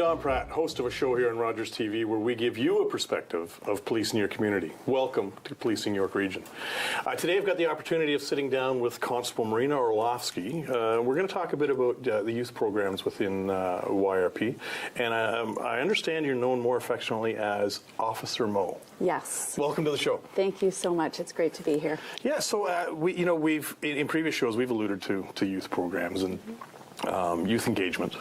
Don Pratt, host of a show here on Rogers TV where we give you a perspective of policing your community. Welcome to Policing York Region. Today I've got the opportunity of sitting down with Constable Marina Orlovsky. We're going to talk a bit about the youth programs within YRP. And I understand you're known more affectionately as Officer Mo. Yes. Welcome to the show. Thank you so much. It's great to be here. Yeah, so we've in previous shows we've alluded to youth programs and youth engagement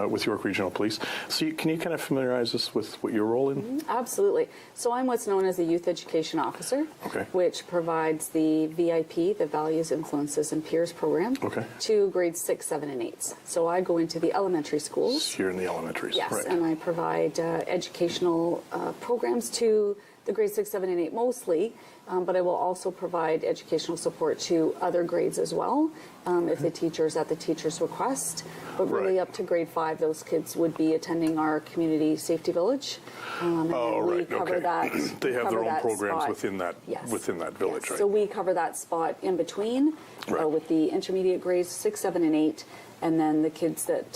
with York Regional Police. So can you kind of familiarize us with what your role in? Absolutely. So I'm what's known as a Youth Education Officer, which provides the VIP, the Values, Influences, and Peers program, to grades 6, 7, and 8. So I go into the elementary schools. You're in the elementaries. Yes, right. And I provide educational programs to the grades 6, 7, and 8 mostly, but I will also provide educational support to other grades as well, if the teacher's at the teacher's request. But really up to grade 5, those kids would be attending our community safety village. We cover that. They have their own programs within that village, right? So we cover that spot in between with the intermediate grades 6, 7, and 8. And then the kids that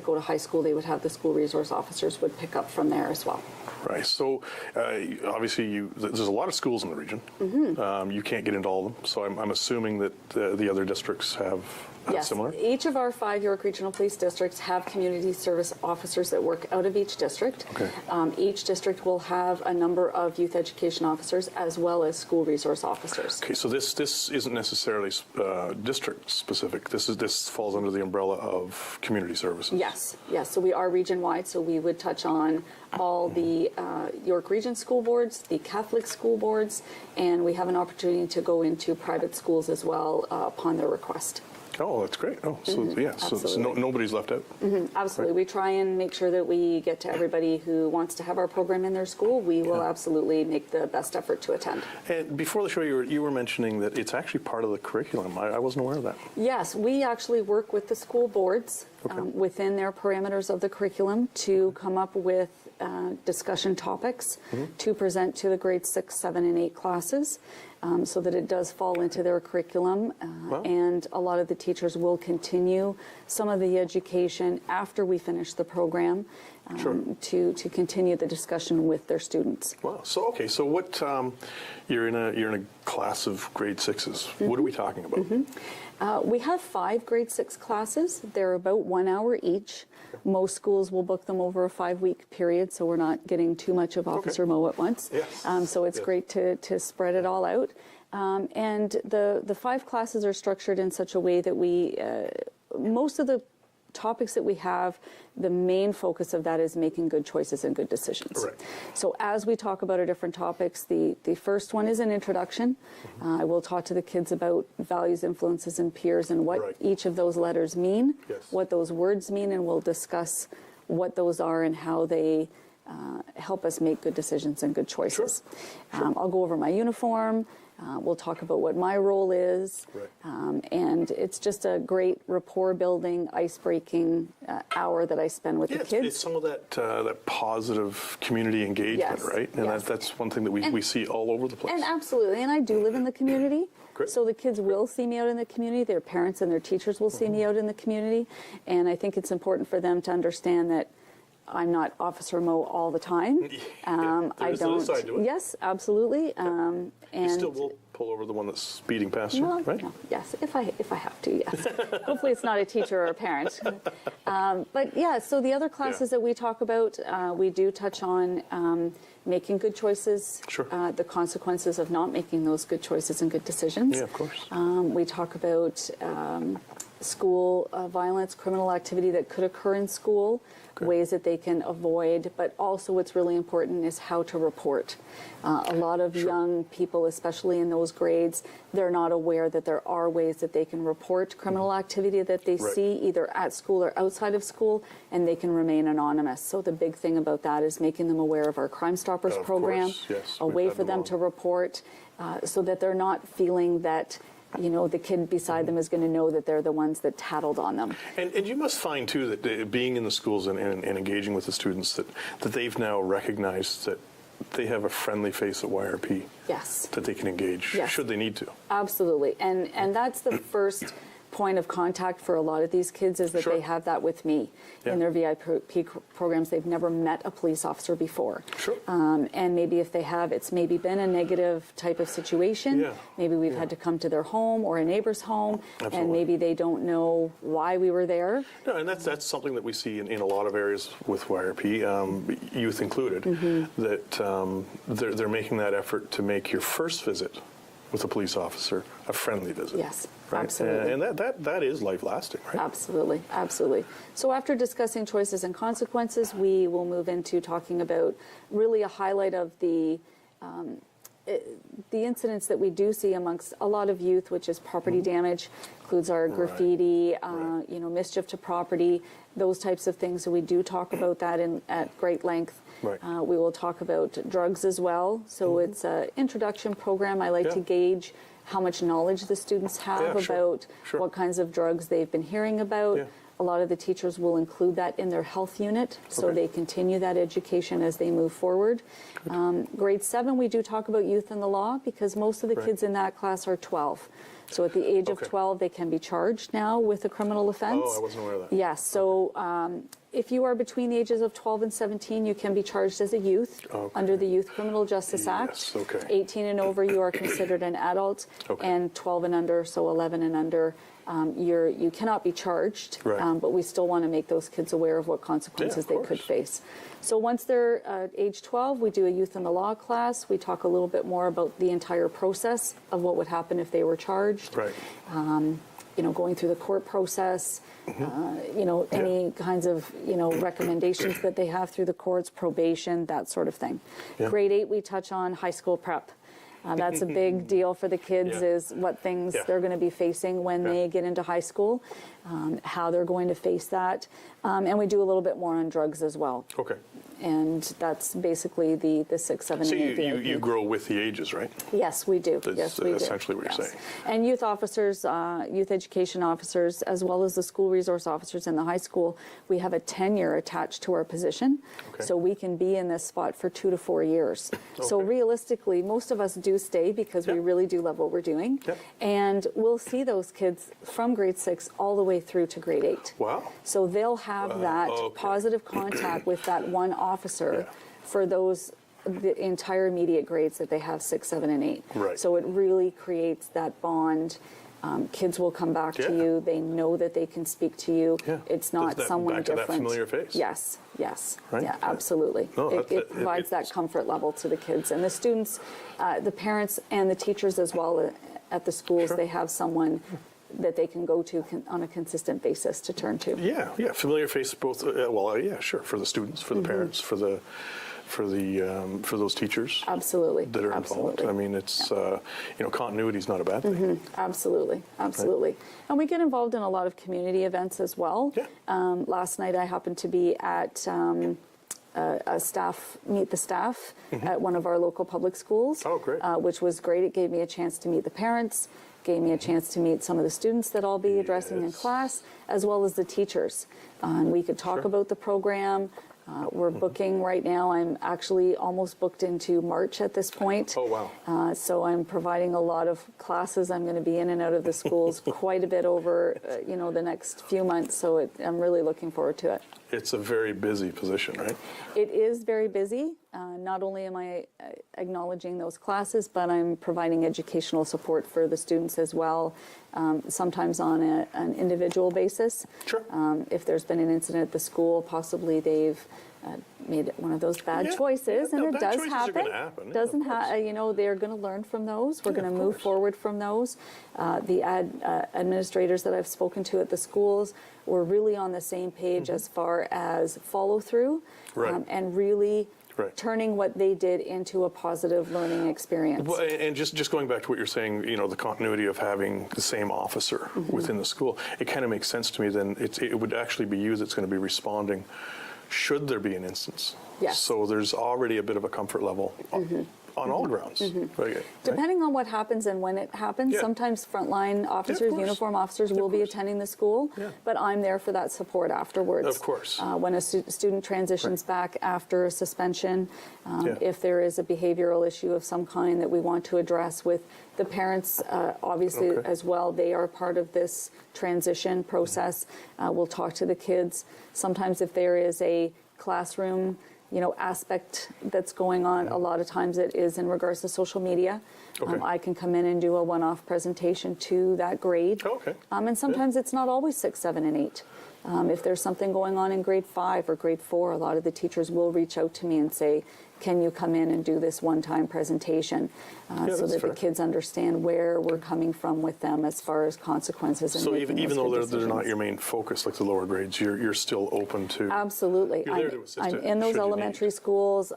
go to high school, they would have the school resource officers would pick up from there as well. Right. So obviously, there's a lot of schools in the region. You can't get into all of them. So I'm assuming that the other districts have similar? Each of our 5 York Regional Police districts have community service officers that work out of each district. Each district will have a number of youth education officers as well as school resource officers. Okay, so this isn't necessarily district specific. This falls under the umbrella of community services. Yes. So we are region wide. So we would touch on all the York Region school boards, the Catholic school boards, and we have an opportunity to go into private schools as well upon their request. Oh, that's great. Oh, so nobody's left out. Absolutely. Right. We try and make sure that we get to everybody who wants to have our program in their school. We will absolutely make the best effort to attend. And before the show, you were mentioning that it's actually part of the curriculum. I wasn't aware of that. Yes, we actually work with the school boards within their parameters of the curriculum to come up with discussion topics to present to the grade 6, 7, and 8 classes. So that it does fall into their curriculum, and a lot of the teachers will continue some of the education after we finish the program to continue the discussion with their students. Wow. So what you're in a class of grade 6s. What are we talking about? We have 5 grade 6 classes. They're about 1 hour each. Most schools will book them over a 5-week period, so we're not getting too much of Officer Mo at once. So it's great to spread it all out. And the 5 classes are structured in such a way that most of the topics that we have, the main focus of that is making good choices and good decisions. So as we talk about our different topics, the first one is an introduction. I will talk to the kids about values, influences, and peers and what each of those letters mean, what those words mean, and we'll discuss what those are and how they help us make good decisions and good choices. I'll go over my uniform. We'll talk about what my role is, and it's just a great rapport-building, ice-breaking hour that I spend with the kids. It's some of that positive community engagement, right? And that's one thing that we see all over the place. And absolutely, and I do live in the community, so the kids will see me out in the community. Their parents and their teachers will see me out in the community, and I think it's important for them to understand that I'm not Officer Mo all the time. I don't. Side to it. Yes, absolutely. And you still will pull over the one that's speeding past you, right? No, yes, if I have to, yes. Hopefully, it's not a teacher or a parent. But yeah, so the other classes that we talk about, we do touch on making good choices, the consequences of not making those good choices and good decisions. Yeah, of course. We talk about school violence, criminal activity that could occur in school, ways that they can avoid, but also what's really important is how to report. A lot of young people, especially in those grades, they're not aware that there are ways that they can report criminal activity that they see either at school or outside of school, and they can remain anonymous. So the big thing about that is making them aware of our Crime Stoppers program, a way for them to report, so that they're not feeling that the kid beside them is going to know that they're the ones that tattled on them. And you must find, too, that being in the schools and engaging with the students, that they've now recognized that they have a friendly face at YRP. Yes. That they can engage, should they need to. Absolutely. And that's the first point of contact for a lot of these kids is that Sure. they have that with me in their VIP programs. They've never met a police officer before. Sure. And maybe if they have, it's maybe been a negative type of situation. Yeah. Maybe we've had to come to their home or a neighbor's home, and Absolutely. maybe they don't know why we were there. No, and that's something that we see in a lot of areas with YRP, youth included, that they're making that effort to make your first visit with a police officer a friendly visit. Yes, right? absolutely. And that is life lasting, right? Absolutely, absolutely. So after discussing choices and consequences, we will move into talking about really a highlight of the incidents that we do see amongst a lot of youth, which is property damage, includes our graffiti, mischief to property, those types of things. So we do talk about that at great length. Right. We will talk about drugs as well. So it's an introduction program. I like to gauge how much knowledge the students have about what kinds of drugs they've been hearing about. Yeah. A lot of the teachers will include that in their health unit, so they continue that education as they move forward. Grade 7, we do talk about youth and the law, because most of the kids in that class are 12. So at the age of 12, they can be charged now with a criminal offense. Oh, I wasn't aware of that. Yes, so if you are between the ages of 12 and 17, you can be charged as a youth under the Youth Criminal Justice Act. Yes, okay. 18 and over, you are considered an adult, and 12 and under, so 11 and under, you cannot be charged, but we still want to make those kids aware of what consequences they could face. So once they're age 12, we do a youth in the law class. We talk a little bit more about the entire process of what would happen if they were charged. Right. Going through the court process, any kinds of, recommendations that they have through the courts, probation, that sort of thing. Yeah. Grade 8, we touch on high school prep. That's a big deal for the kids, is what things they're going to be facing when they get into high school, how they're going to face that. And we do a little bit more on drugs as well. Okay. And that's basically the 6, 7, So and 8. you grow with the ages, right? Yes, we do. That's Yes, we do. essentially what you're saying. And youth officers, youth education officers, as well as the school resource officers in the high school, we have a tenure attached to our position. Okay. So we can be in this spot for 2 to 4 years. So realistically, most of us do stay because we really do love what we're doing. Yep. And we'll see those kids from grade 6 all the way through to grade 8. Wow. So they'll have that positive contact with that one officer for the entire immediate grades that they have, 6, 7, and 8. Right. So it really creates that bond. Kids will come back to you. They know that they can speak to you. Yeah. It's not someone back to different. that familiar face. Yes. Right? Yeah, absolutely. No, it provides that comfort level to the kids. And the students, the parents, and the teachers as well at the schools, they have someone that they can go to on a consistent basis to turn to. Yeah, familiar face both. For the students, for the parents, for those teachers. Absolutely. That are involved. I mean, it's continuity is not a bad thing. Absolutely. Right. And we get involved in a lot of community events as well. Yeah. Last night I happened to be at a meet the staff at one of our local public schools. Oh, great. Which was great. It gave me a chance to meet the parents, gave me a chance to meet some of the students that I'll be addressing in class, as well as the teachers. And we could talk about the program. We're booking right now. I'm actually almost booked into March at this point. Oh, wow. So I'm providing a lot of classes. I'm going to be in and out of the schools quite a bit over, the next few months. So I'm really looking forward to it. It's a very busy position, right? It is very busy. Not only am I acknowledging those classes, but I'm providing educational support for the students as well, sometimes on an individual basis. Sure. If there's been an incident at the school, possibly they've made one of those bad choices, and it does happen. Are gonna happen. Doesn't they're going to learn from those. We're going to move forward from those. The administrators that I've spoken to at the schools were really on the same page as far as follow through, and really turning what they did into a positive learning experience. Well, and just going back to what you're saying, the continuity of having the same officer within the school, it kind of makes sense to me. Then it would actually be you that's going to be responding should there be an instance. Yes. So there's already a bit of a comfort level On all grounds? Okay. Depending on what happens and when it happens, Yeah. sometimes frontline officers, course. uniform officers will be attending the school, Yeah. but I'm there for that support afterwards. Of course. When a student transitions back after a suspension, if there is a behavioral issue of some kind that we want to address with the parents, obviously as well, they are part of this transition process. We'll talk to the kids. Sometimes if there is a classroom aspect that's going on, a lot of times it is in regards to social media. I can come in and do a one-off presentation to that grade. And sometimes it's not always 6, 7, and 8. If there's something going on in grade 5 or grade 4, a lot of the teachers will reach out to me and say, can you come in and do this one-time presentation so that the kids understand where we're coming from with them as far as consequences. And so even though they're not your main focus, like the lower grades, you're still open to... Absolutely. You're there to assist I'm in those elementary schools.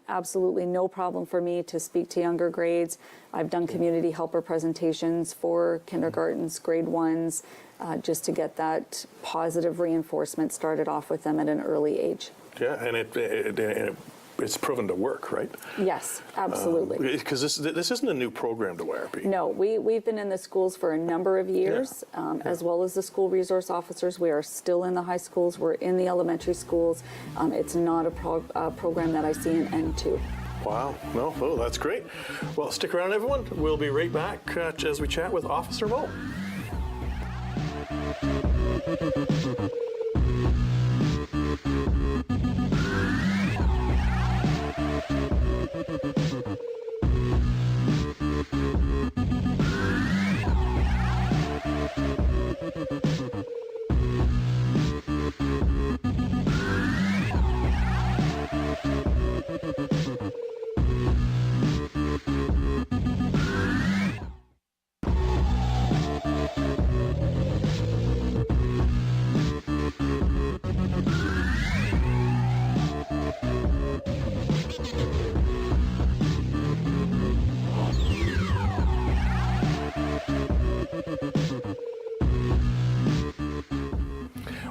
Absolutely no problem for me to speak to younger grades. I've done community helper presentations for kindergartens, grade 1s, just to get that positive reinforcement started off with them at an early age. Yeah, and it's proven to work, right? Yes, absolutely. Because this isn't a new program to YRP. No, we've been in the schools for a number of years, as well as the school resource officers. We are still in the high schools. We're in the elementary schools. It's not a program that I see an end to. Wow. No, oh, that's great. Well, stick around, everyone. We'll be right back as we chat with Officer Mo.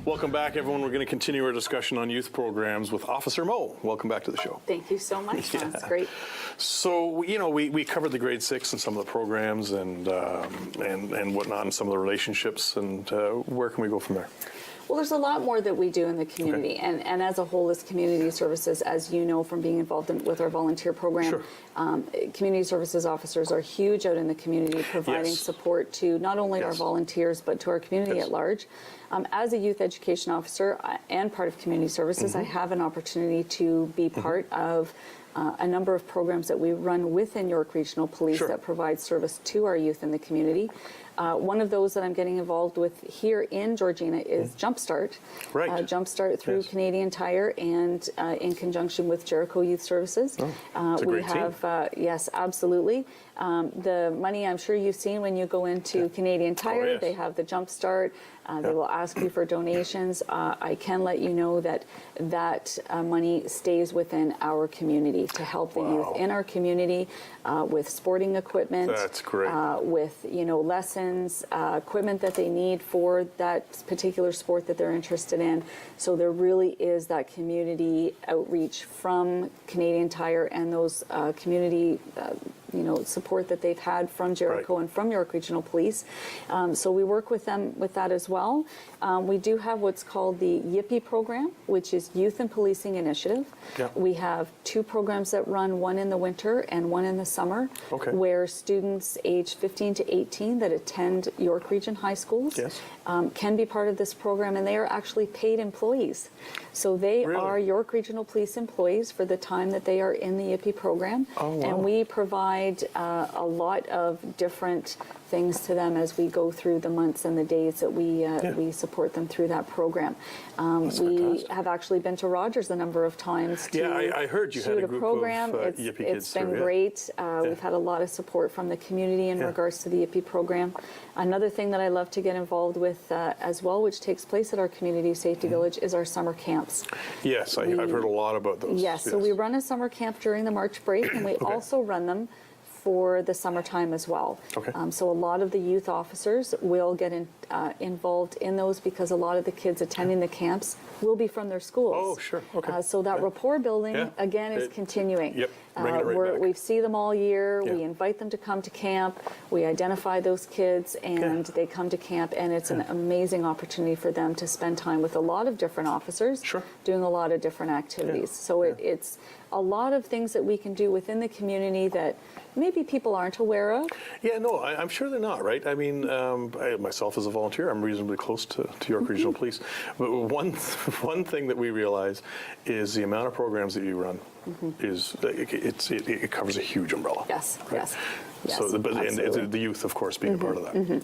Welcome back, everyone. We're going to continue our discussion on youth programs with Officer Mo. Welcome back to the show. Thank you so much. That's great. So, we covered the grade 6 and some of the programs and whatnot and some of the relationships. And where can we go from there? Well, there's a lot more that we do in the community, and as a whole, as community services, as you know from being involved with our volunteer program, community services officers are huge out in the community, providing support to not only our volunteers, but to our community at large. As a youth education officer and part of community services, I have an opportunity to be part of a number of programs that we run within York Regional Police that provide service to our youth in the community. One of those that I'm getting involved with here in Georgina is Jumpstart. Jumpstart through Canadian Tire and in conjunction with Jericho Youth Services. It's a great team. Yes, absolutely. The money I'm sure you've seen when you go into Canadian Tire, they have the Jumpstart. They will ask you for donations. I can let you know that money stays within our community to help the youth in our community with sporting equipment. That's great. With lessons, equipment that they need for that particular sport that they're interested in. So there really is that community outreach from Canadian Tire and those community support that they've had from Jericho and from York Regional Police. So we work with them with that as well. We do have what's called the YRP program, which is Youth and Policing Initiative. We have 2 programs that run, one in the winter and one in the summer, where students age 15 to 18 that attend York Region high schools can be part of this program, and they are actually paid employees. So they are York Regional Police employees for the time that they are in the YRP program. And we provide a lot of different things to them as we go through the months and the days that we support them through that program. We have actually been to Rogers a number of times to I heard you had a group program. of YRP kids. It's been great. We've had a lot of support from the community in regards to the YRP program. Another thing that I love to get involved with as well, which takes place at our community safety village, is our summer camps. Yes, I've heard a lot about those. Yes, so we run a summer camp during the March break, and we also run them for the summertime as well. So a lot of the youth officers will get involved in those because a lot of the kids attending the camps will be from their schools. So that rapport building, again, is continuing. Bringing it right back. We see them all year. Yeah. We invite them to come to camp. We identify those kids, and they come to camp, and it's an amazing opportunity for them to spend time with a lot of different officers, Sure. doing a lot of different activities. So it's a lot of things that we can do within the community that maybe people aren't aware of. Yeah, no, I'm sure they're not, right? I mean, myself as a volunteer, I'm reasonably close to York Regional Police. But one thing that we realize is the amount of programs that you run is, it covers a huge umbrella. Yes, right? yes. So, absolutely. and the youth, of course, being a part of that.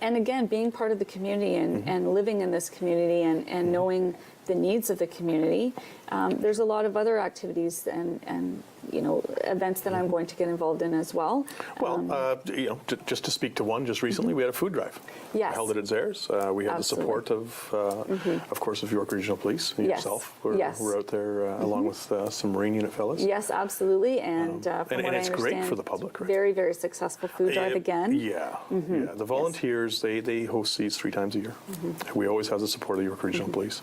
And again, being part of the community and living in this community and knowing the needs of the community, there's a lot of other activities and events that I'm going to get involved in as well. Well, just to speak to one, just recently we had a food drive. Yes. Held it at Zares. We had the support of course, of York Regional Police and yourself. We're out there along with some Marine unit fellows. Yes, absolutely. And from what I it's understand, great for the public, right? Very, very successful food drive again. Yeah, yeah. The volunteers, they host these 3 times a year. We always have the support of the York Regional Police,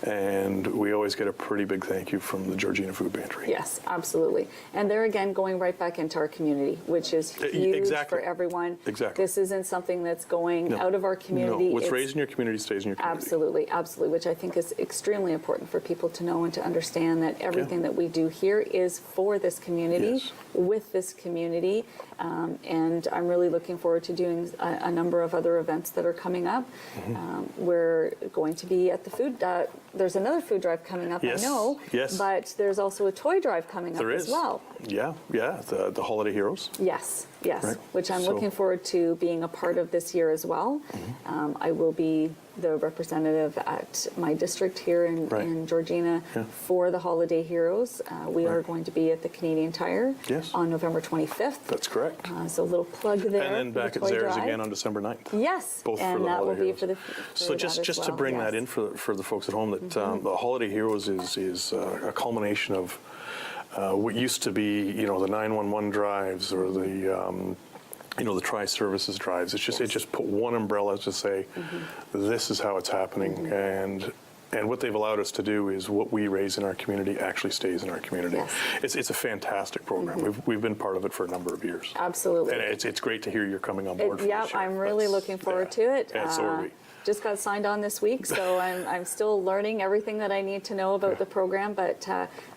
and we always get a pretty big thank you from the Georgina Food Pantry. Yes, absolutely. And they're again going right back into our community, which is huge for everyone. Exactly. This isn't something that's going out of our community. No, what's raised in your community stays in your community. Absolutely, absolutely, which I think is extremely important for people to know and to understand that everything that we do here is for this community, with this community, and I'm really looking forward to doing a number of other events that are coming up. We're going to be at the food, there's another food drive coming up, I know, but there's also a toy drive coming up as well. Yeah, the Holiday Heroes. Yes, Right. which I'm looking forward to being a part of this year as well. I will be the representative at my district here in Georgina for the Holiday Heroes. We are going to be at the Canadian Tire on November 25th. That's correct. So a little plug there. And then back at Zares again on December 9th. Yes, both and for the that will Holiday be Heroes. for So just to bring that in for the folks at home, that the Holiday Heroes is a culmination of what used to be, the 911 drives or the tri-services drives. It just put one umbrella to say, this is how it's happening, and what they've allowed us to do is what we raise in our community actually stays in our community. It's a fantastic program. We've been part of it for a number of years. Absolutely. And it's great to hear you're coming on board for this year. I'm really looking forward to it. And so are we. Just got signed on this week, so I'm still learning everything that I need to know about the program. But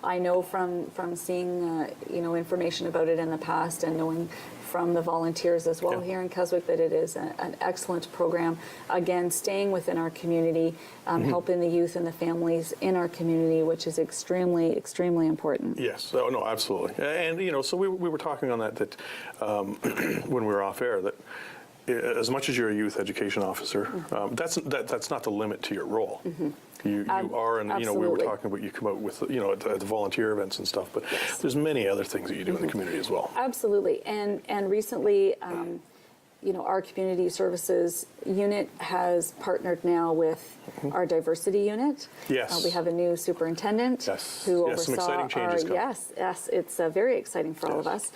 I know from seeing information about it in the past and knowing from the volunteers as well here in Keswick that it is an excellent program. Again, staying within our community, helping the youth and the families in our community, which is extremely, extremely important. Yes, no, absolutely. And so we were talking on that when we were off air, that as much as you're a youth education officer, that's not the limit to your role. You are, and we were talking about, you come out with at the volunteer events and stuff, but there's many other things that you do in the community as well. Absolutely, and recently, our community services unit has partnered now with our diversity unit. Yes. We have a new superintendent who oversaw some exciting changes coming. Yes, it's very exciting for all of us.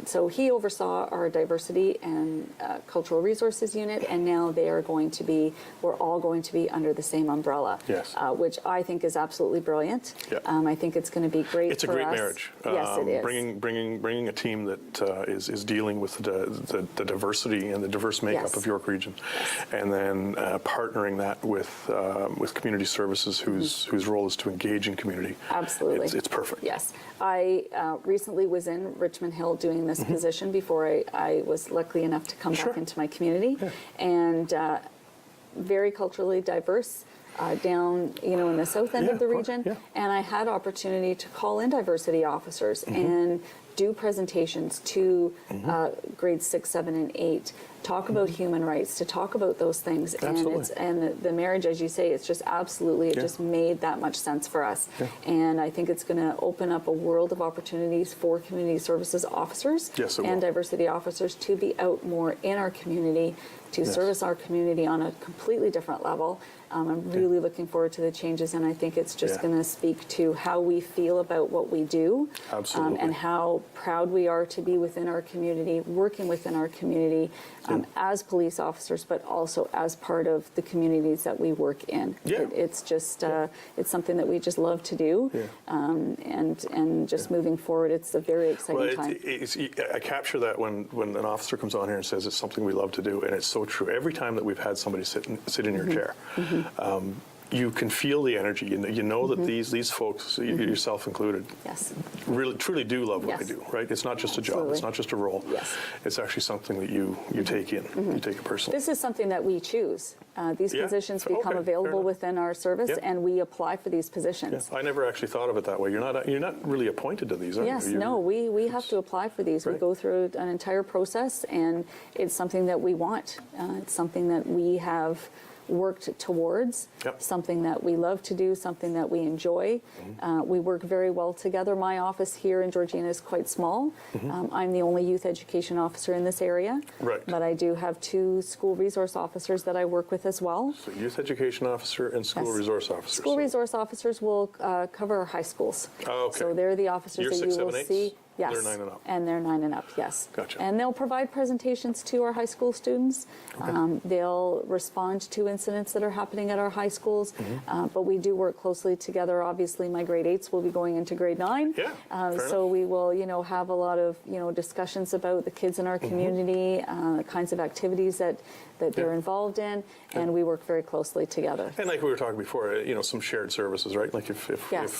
So he oversaw our diversity and cultural resources unit, and now we're all going to be under the same umbrella. Which I think is absolutely brilliant. I think it's going to be great. It's a great marriage. Yes, it is. Bringing a team that is dealing with the diversity and the diverse makeup of York Region, and then partnering that with community services whose role is to engage in community. Absolutely. It's perfect. Yes. I recently was in Richmond Hill doing this position before I was lucky enough to come back into my community, and very culturally diverse. Down, in the south end of the region, and I had opportunity to call in diversity officers and do presentations to grades 6, 7, and 8, talk about human rights, to talk about those things. And the marriage, as you say, it's just absolutely, it just made that much sense for us. And I think it's going to open up a world of opportunities for community services officers and diversity officers to be out more in our community, to service our community on a completely different level. I'm really looking forward to the changes, and I think it's just going to speak to how we feel about what we do, and how proud we are to be within our community, working within our community, as police officers, but also as part of the communities that we work in. Yeah. It's just, it's something that we just love to do. Yeah. And just moving forward, it's a very exciting time. I capture that when an officer comes on here and says it's something we love to do, and it's so true. Every time that we've had somebody sit in your chair, you can feel the energy. You know that these folks, yourself included, Yes. really truly do love what Yes. they do. Right? It's not just a job. Absolutely. It's not just a role. Yes. It's actually something that you take in. You take it personally. This is something that we choose. These Yeah. positions Okay, become fair available enough. within our service, Yep. and we apply for these positions. I never actually thought of it that way. You're not really appointed to these, are Yes, you? no, we have to apply for these. We Right. go through an entire process, and it's something that we want. It's something that we have worked towards, Yep. something that we love to do, something that we enjoy. We work very well together. My office here in Georgina is quite small. I'm the only youth education officer in this area, Right. but I do have 2 school resource officers that I work with as well. So youth education officer and school Yes. resource officer. School So- resource officers will cover our high schools. Oh, okay. So they're the officers You're that 6, you will 7, 8s? see. Yes. They're 9 and up. And they're 9 and up, yes. Gotcha. And they'll provide presentations to our high school students. They'll respond to incidents that are happening at our high schools. But we do work closely together. Obviously, my grade 8s will be going into grade 9. Yeah, fair so we will, have a lot of, discussions about the kids in our community, the kinds of activities that they're involved in, and we work very closely together. And like we were talking before, some shared services, right? Like if Yes.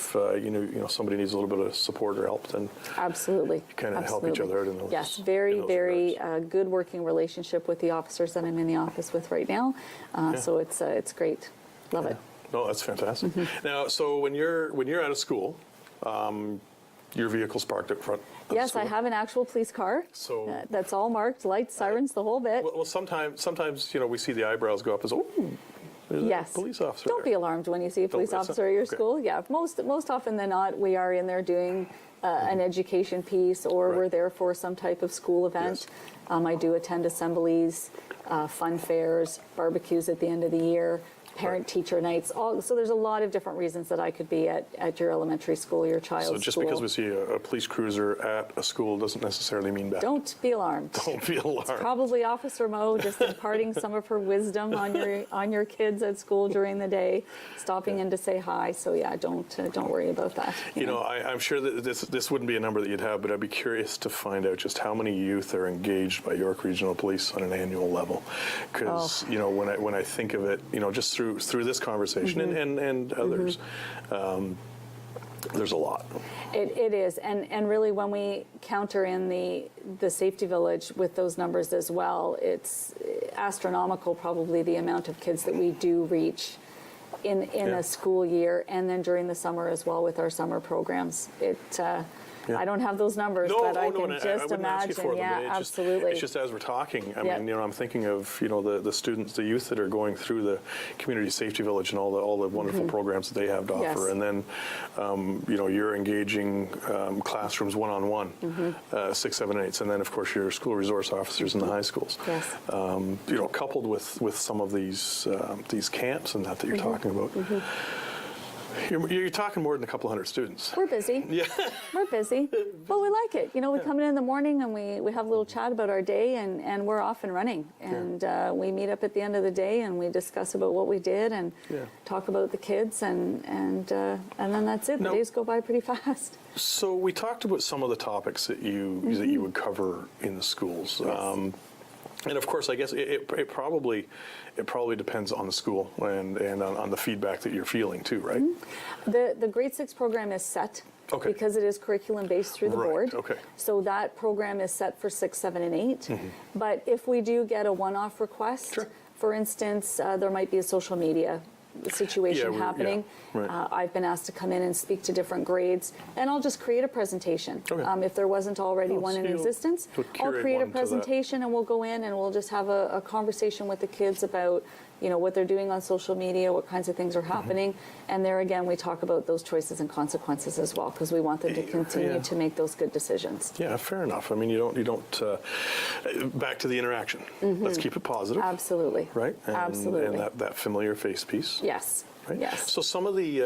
somebody needs a little bit of support or help, then Absolutely. kind of help each other out in those. Yes, in very, those very regards. good working relationship with the officers that I'm in the office with right now. So it's great. Love it. No, that's fantastic. Now, so when you're out of school, your vehicle's parked up front. Of Yes, the I school. have an actual police car. So- That's all marked, lights, sirens, the whole bit. Well, sometimes we see the eyebrows go up as, oh, there's Yes. a police officer. Don't be there. alarmed when you see a police that's officer at your okay. school. Yeah, most often than not, we are in there doing an education piece, or Right. we're there for some type of school event. I do attend assemblies, fun fairs, barbecues at the end of the year, parent-teacher nights. So there's a lot of different reasons that I could be at your elementary school, your child's So just school. because we see a police cruiser at a school doesn't necessarily mean bad. Don't be alarmed. Don't be alarmed. Probably Officer Mo just imparting some of her wisdom on your kids at school during the day, stopping in to say hi. So yeah, don't worry about that. I'm sure that this wouldn't be a number that you'd have, but I'd be curious to find out just how many youth are engaged by York Regional Police on an annual level. Because when I think of it, just through this conversation and others, there's a lot. It is, and really when we counter in the safety village with those numbers as well, it's astronomical probably the amount of kids that we do reach in a school year, and then during the summer as well with our summer programs. I don't have those numbers, but I can just imagine. Yeah, absolutely. It's just as we're talking, I Yep. mean, I'm thinking of the students, the youth that are going through the community safety village and all the wonderful programs that they have to offer, Yes. and then you're engaging classrooms one-on-one, 6, 7, 8s, and then of course your school resource officers in the high schools. Yes. Coupled with some of these camps and that you're talking about. You're talking more than a couple hundred students. We're busy. Yeah. We're busy, but we like it. We come in the morning and we have a little chat about our day, and we're off and running. And we meet up at the end of the day and we discuss about what we did and talk about the kids, and then that's it. The days go by pretty fast. So we talked about some of the topics that you would cover in the schools. Yes. And of course, I guess it probably depends on the school and on the feedback that you're feeling too, right? The grade 6 program is set. Okay. Because it is curriculum based through the Right, board. okay. So that program is set for 6, 7, and 8. But if we do get a one-off request, Sure. for instance, there might be a social media situation happening. right. I've been asked to come in and speak to different grades, and I'll just create a presentation. Okay. If there wasn't already one in so existence, you'll I'll curate create a one to that. presentation and we'll go in and we'll just have a conversation with the kids about what they're doing on social media, what kinds of things are happening. And there again, we talk about those choices and consequences as well, because we want them to continue to make those good decisions. Yeah, fair enough. I mean, you don't. Back to the interaction. Let's keep it positive. Absolutely. Right. Absolutely. And that familiar face piece. Yes. Right? Yes. So some of the,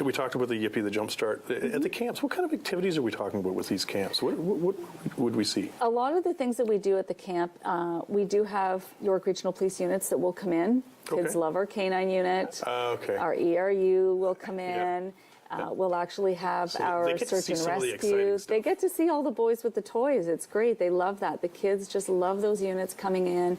we talked about the Yippee, the Jumpstart. At the camps, what kind of activities are we talking about with these camps? What would we see? A lot of the things that we do at the camp, we do have York Regional Police units that will come in. Kids love our canine unit. Our ERU will come in. We'll actually have our search and rescue. They get to see all the boys with the toys. It's great. They love that. The kids just love those units coming in.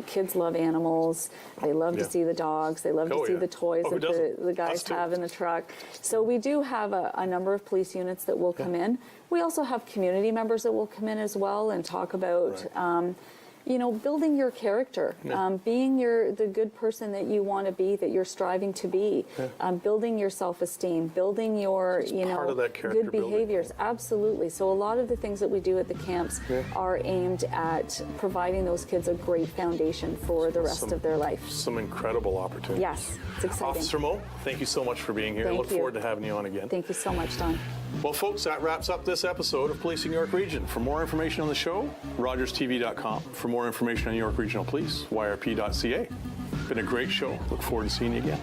Kids love animals. They love to see the dogs. They love to see the toys that the guys have in the truck. So we do have a number of police units that will come in. We also have community members that will come in as well and talk about building your character, being the good person that you want to be, that you're striving to be, building your self-esteem, building your, part of that character good behaviors. Building. Absolutely. So a lot of the things that we do at the camps are aimed at providing those kids a great foundation for the rest of their life. Some incredible opportunities. Yes, it's exciting. Officer Moe, thank you so much for being here. I look forward to having you on again. Thank you so much, Don. Well, folks, that wraps up this episode of Policing York Region. For more information on the show, rogerstv.com. For more information on York Regional Police, yrp.ca. Been a great show. Look forward to seeing you again.